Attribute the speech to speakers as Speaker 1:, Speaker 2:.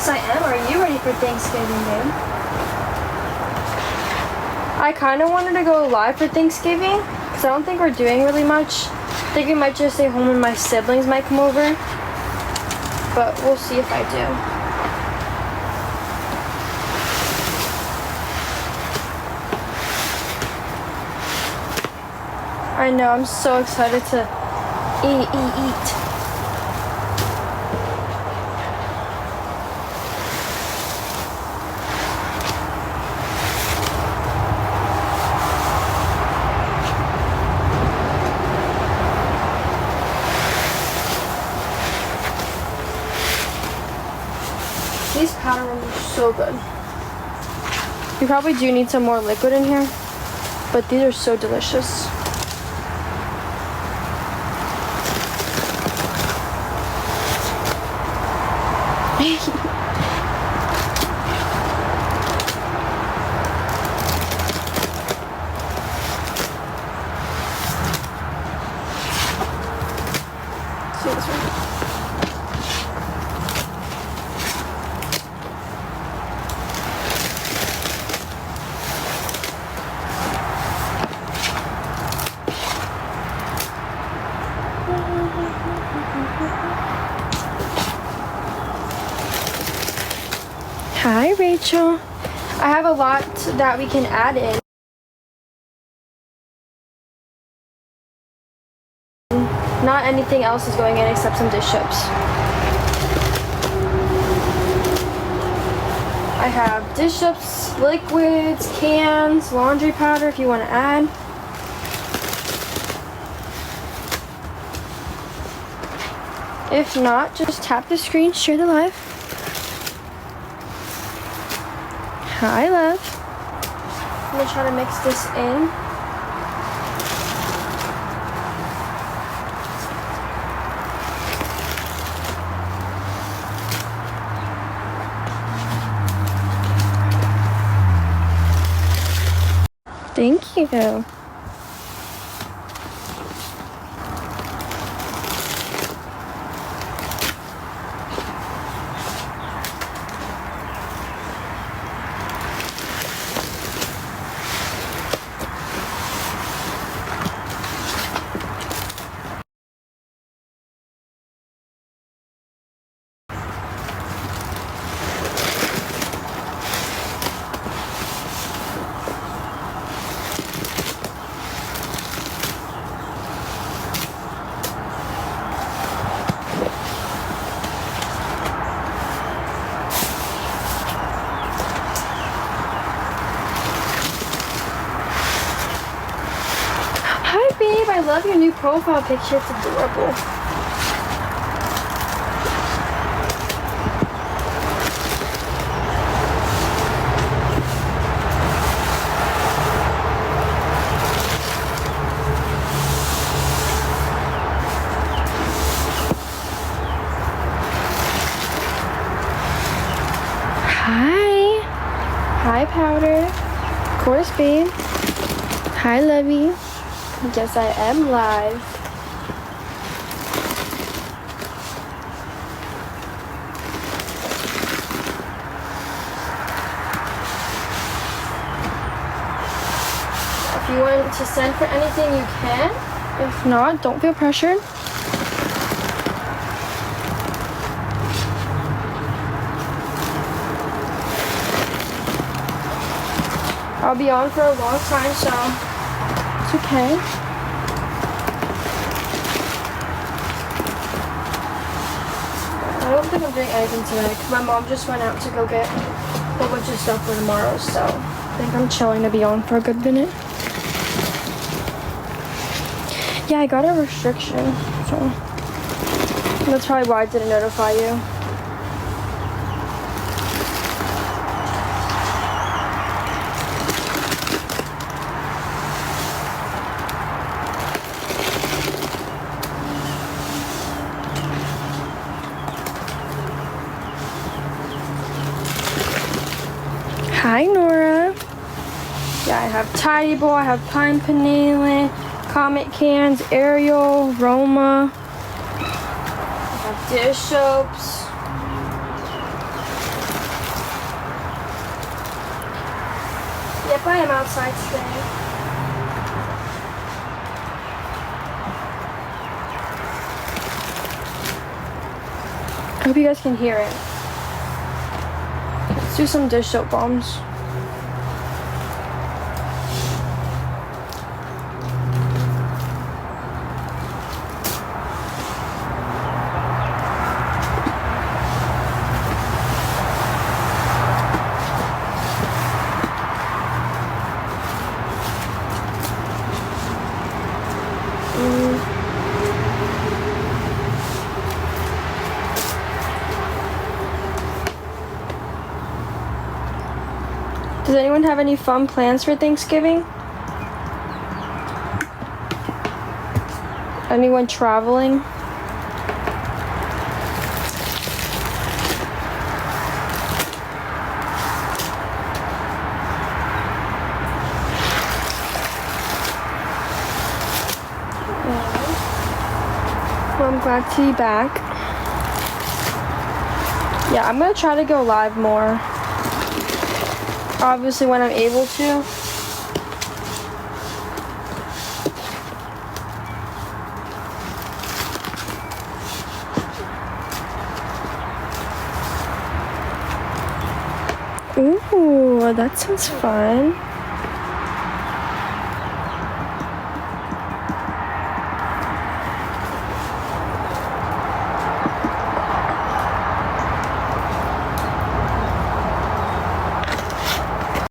Speaker 1: Yes, I am. Are you ready for Thanksgiving, babe? I kind of wanted to go live for Thanksgiving because I don't think we're doing really much. I think we might just stay home and my siblings might come over. But we'll see if I do. I know, I'm so excited to eat. These powder ones are so good. You probably do need some more liquid in here, but these are so delicious. See this one? Hi, Rachel. I have a lot that we can add in. Not anything else is going in except some dish soaps. I have dish soaps, liquids, cans, laundry powder if you want to add. If not, just tap the screen, share the live. Hi, love. I'm gonna try to mix this in. Thank you. Babe, I love your new profile picture. It's adorable. Hi. Hi, Powder. Of course, babe. Hi, Lovey. Yes, I am live. If you want to send for anything, you can. If not, don't feel pressured. I'll be on for a long time, so it's okay. I don't think I'm doing anything tonight because my mom just went out to go get a whole bunch of stuff for tomorrow, so I think I'm chilling to be on for a good minute. Yeah, I got a restriction, so that's probably why I didn't notify you. Hi, Nora. Yeah, I have Tidy Bowl, I have Pine Panelin, Comet cans, Ariel, Roma. I have dish soaps. I am outside today. I hope you guys can hear it. Let's do some dish soap bombs. Does anyone have any fun plans for Thanksgiving? Anyone traveling? Well, I'm glad to be back. Yeah, I'm gonna try to go live more. Obviously when I'm able to. Ooh, that sounds fun.